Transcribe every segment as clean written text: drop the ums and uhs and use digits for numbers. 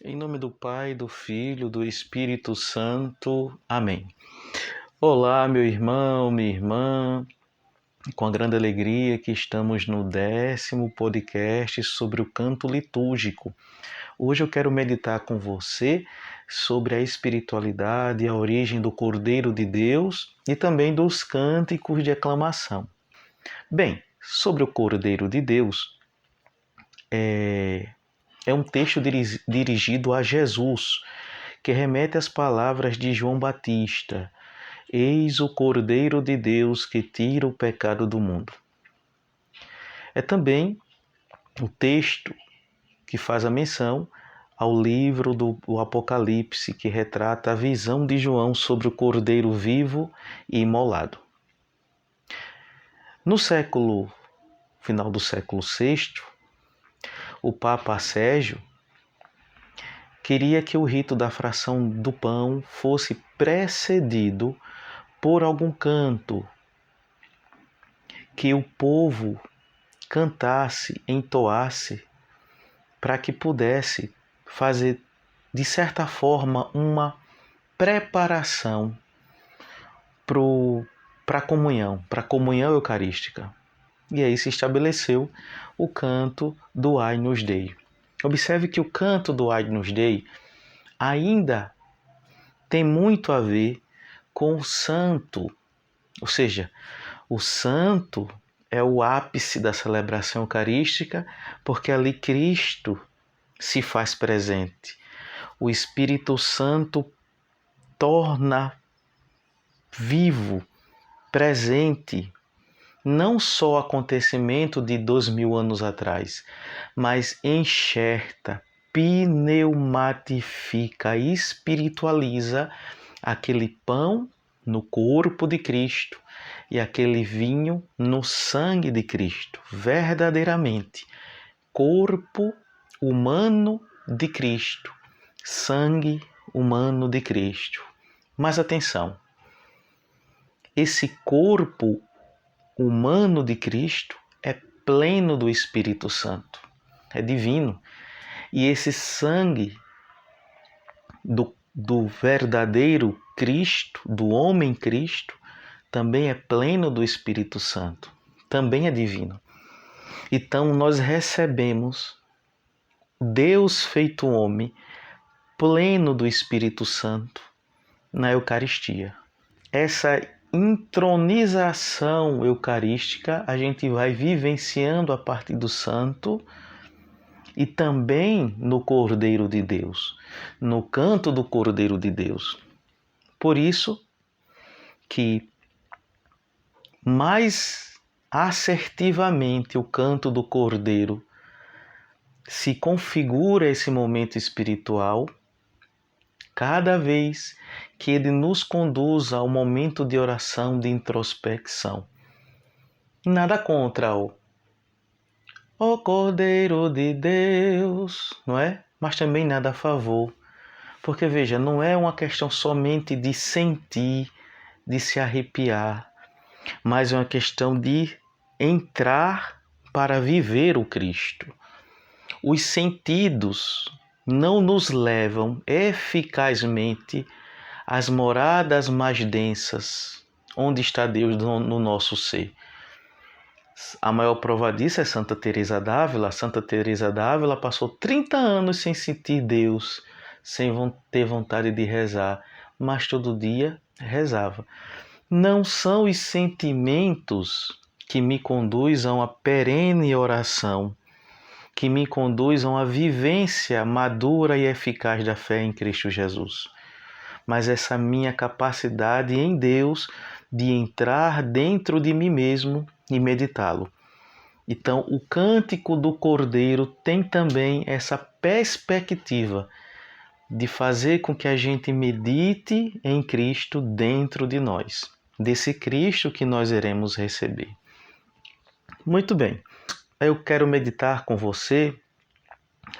Em nome do Pai, do Filho, do Espírito Santo. Amém. Olá, meu irmão, minha irmã. Com a grande alegria que estamos no 10º podcast sobre o canto litúrgico. Hoje eu quero meditar com você sobre a espiritualidade e a origem do Cordeiro de Deus e também dos cânticos de aclamação. Bem, sobre o Cordeiro de Deus, é um texto dirigido a Jesus, que remete às palavras de João Batista: Eis o Cordeiro de Deus que tira o pecado do mundo. É também o texto que faz a menção ao livro do Apocalipse, que retrata a visão de João sobre o Cordeiro vivo e imolado. No final do século VI, o Papa Sérgio queria que o rito da fração do pão fosse precedido por algum canto, que o povo cantasse, entoasse, para que pudesse fazer, de certa forma, uma preparação para a comunhão eucarística. E aí se estabeleceu o canto do Agnus Dei. Observe que o canto do Agnus Dei ainda tem muito a ver com o santo, ou seja, o santo é o ápice da celebração eucarística, porque ali Cristo se faz presente. O Espírito Santo torna vivo, presente, não só o acontecimento de 2000 anos atrás, mas enxerta, pneumatifica, espiritualiza aquele pão no corpo de Cristo e aquele vinho no sangue de Cristo, verdadeiramente. Corpo humano de Cristo, sangue humano de Cristo. Mas atenção, esse corpo humano de Cristo é pleno do Espírito Santo, é divino. E esse sangue do verdadeiro Cristo, do homem Cristo, também é pleno do Espírito Santo, também é divino. Então nós recebemos Deus feito homem, pleno do Espírito Santo, na Eucaristia. Essa intronização eucarística a gente vai vivenciando a partir do santo e também no Cordeiro de Deus, no canto do Cordeiro de Deus. Por isso que mais assertivamente o canto do Cordeiro se configura esse momento espiritual cada vez que ele nos conduz ao momento de oração, de introspecção. Nada contra o Cordeiro de Deus, não é? Mas também nada a favor. Porque, veja, não é uma questão somente de sentir, de se arrepiar, mas é uma questão de entrar para viver o Cristo. Os sentidos não nos levam eficazmente às moradas mais densas, onde está Deus no nosso ser. A maior prova disso é Santa Teresa d'Ávila. Santa Teresa d'Ávila passou 30 anos sem sentir Deus, sem ter vontade de rezar, mas todo dia rezava. Não são os sentimentos que me conduzem a uma perene oração, que me conduzam à vivência madura e eficaz da fé em Cristo Jesus, mas essa minha capacidade em Deus de entrar dentro de mim mesmo e meditá-lo. Então, o cântico do Cordeiro tem também essa perspectiva de fazer com que a gente medite em Cristo dentro de nós, desse Cristo que nós iremos receber. Muito bem, eu quero meditar com você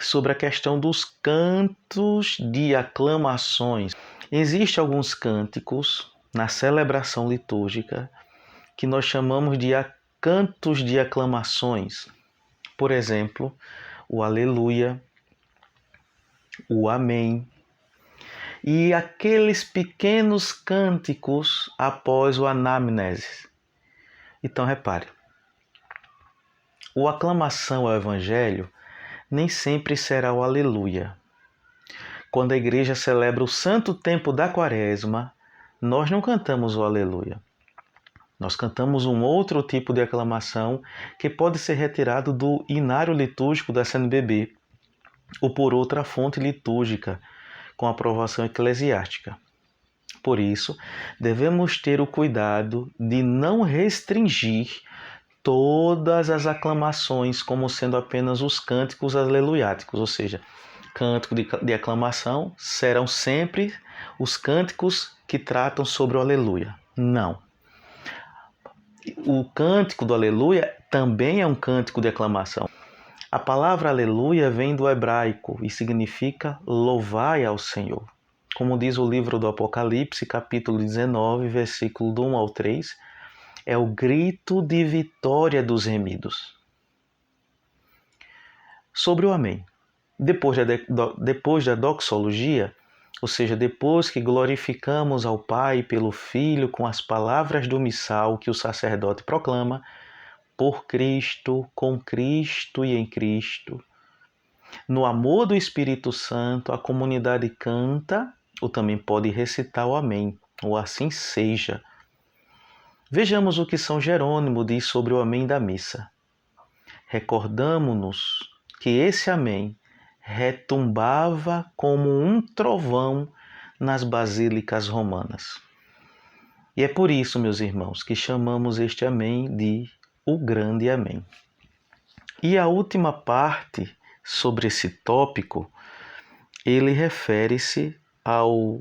sobre a questão dos cantos de aclamações. Existem alguns cânticos na celebração litúrgica que nós chamamos de cantos de aclamações. Por exemplo, o Aleluia, o Amém e aqueles pequenos cânticos após o anamnese. Então repare, a aclamação ao Evangelho nem sempre será o aleluia. Quando a igreja celebra o santo tempo da Quaresma, nós não cantamos o aleluia. Nós cantamos um outro tipo de aclamação que pode ser retirado do inário litúrgico da CNBB ou por outra fonte litúrgica com aprovação eclesiástica. Por isso, devemos ter o cuidado de não restringir todas as aclamações como sendo apenas os cânticos aleluiáticos, ou seja, cântico de aclamação serão sempre os cânticos que tratam sobre o aleluia. Não. O cântico do aleluia também é um cântico de aclamação. A palavra aleluia vem do hebraico e significa louvai ao Senhor. Como diz o livro do Apocalipse, capítulo 19, versículo do 1 ao 3, é o grito de vitória dos remidos. Sobre o Amém. Depois da doxologia, ou seja, depois que glorificamos ao Pai pelo Filho com as palavras do missal que o sacerdote proclama, por Cristo, com Cristo e em Cristo, no amor do Espírito Santo, a comunidade canta ou também pode recitar o Amém, ou assim seja. Vejamos o que São Jerônimo diz sobre o Amém da missa. Recordamo-nos que esse Amém retumbava como um trovão nas basílicas romanas. E é por isso, meus irmãos, que chamamos este Amém de o grande Amém. E a última parte sobre esse tópico, ele refere-se ao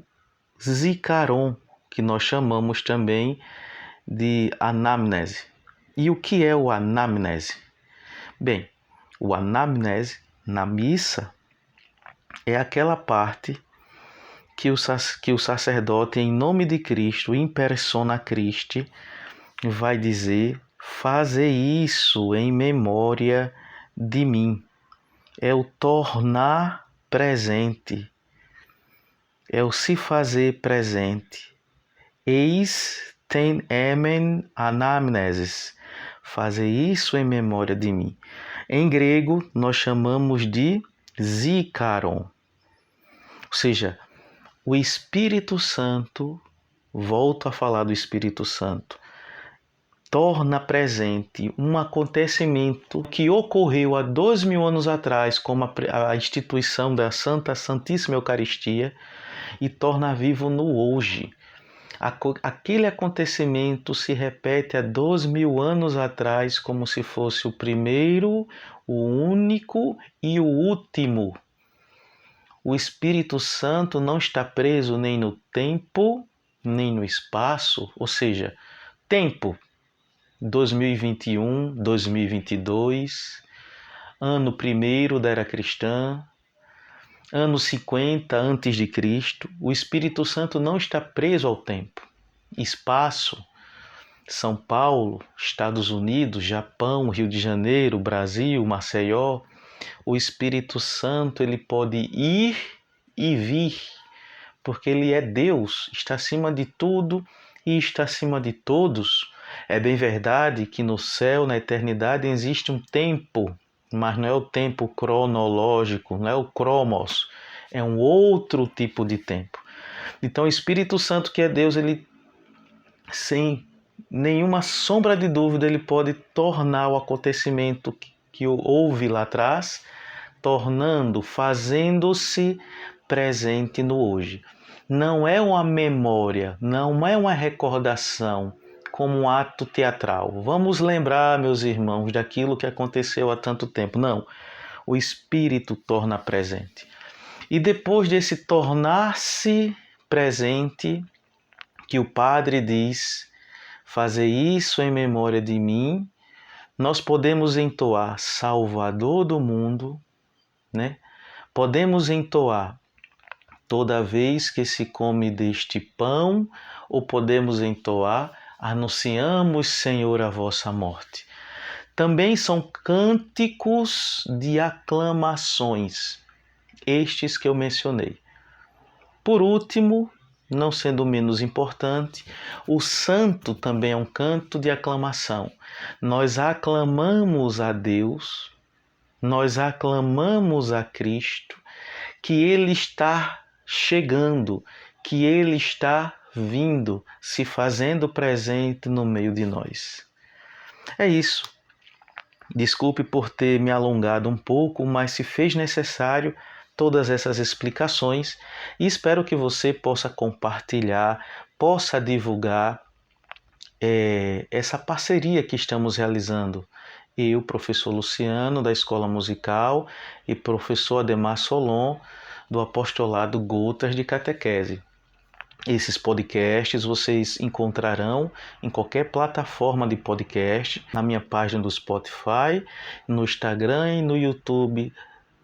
Zikaron, que nós chamamos também de anamnese. E o que é o anamnese? Bem, o anamnese na missa é aquela parte que o sacerdote, em nome de Cristo, in persona Christi, vai dizer: faze isso em memória de mim. É o tornar presente, é o se fazer presente. Eis ten emen anamnesis. Faze isso em memória de mim. Em grego, nós chamamos de zikaron. Ou seja, o Espírito Santo, volto a falar do Espírito Santo, torna presente um acontecimento que ocorreu há 2000 anos atrás, como a instituição da Santíssima Eucaristia, e torna vivo no hoje. Aquele acontecimento se repete há 2000 anos atrás, como se fosse o primeiro, o único e o último. O Espírito Santo não está preso nem no tempo, nem no espaço, ou seja, tempo 2021, 2022, ano primeiro da era cristã, ano 50 antes de Cristo. O Espírito Santo não está preso ao tempo. Espaço, São Paulo, Estados Unidos, Japão, Rio de Janeiro, Brasil, Maceió. O Espírito Santo, ele pode ir e vir, porque ele é Deus, está acima de tudo e está acima de todos. É bem verdade que no céu, na eternidade, existe um tempo, mas não é o tempo cronológico, não é o cromos, é um outro tipo de tempo. Então o Espírito Santo, que é Deus, ele, sem nenhuma sombra de dúvida, ele pode tornar o acontecimento que houve lá atrás, fazendo-se presente no hoje. Não é uma memória, não é uma recordação, como um ato teatral. Vamos lembrar, meus irmãos, daquilo que aconteceu há tanto tempo. Não, o Espírito torna presente. E depois desse tornar-se presente, que o Padre diz, fazer isso em memória de mim, nós podemos entoar Salvador do mundo, né? Podemos entoar toda vez que se come deste pão, ou podemos entoar anunciamos, Senhor, a vossa morte. Também são cânticos de aclamações. estes que eu mencionei. Por último, não sendo menos importante, o santo também é um canto de aclamação. Nós aclamamos a Deus, nós aclamamos a Cristo, que Ele está chegando, que Ele está vindo, se fazendo presente no meio de nós. É isso. Desculpe por ter me alongado um pouco, mas se fez necessário todas essas explicações e espero que você possa compartilhar, possa divulgar essa parceria que estamos realizando. Eu, professor Luciano, da Escola Musical, e professor Ademar Solon, do Apostolado Gotas de Catequese. Esses podcasts vocês encontrarão em qualquer plataforma de podcast, na minha página do Spotify, no Instagram e no YouTube,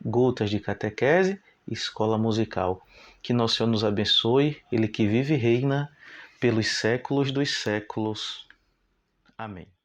Gotas de Catequese, Escola Musical. Que Nosso Senhor nos abençoe, Ele que vive e reina pelos séculos dos séculos. Amém.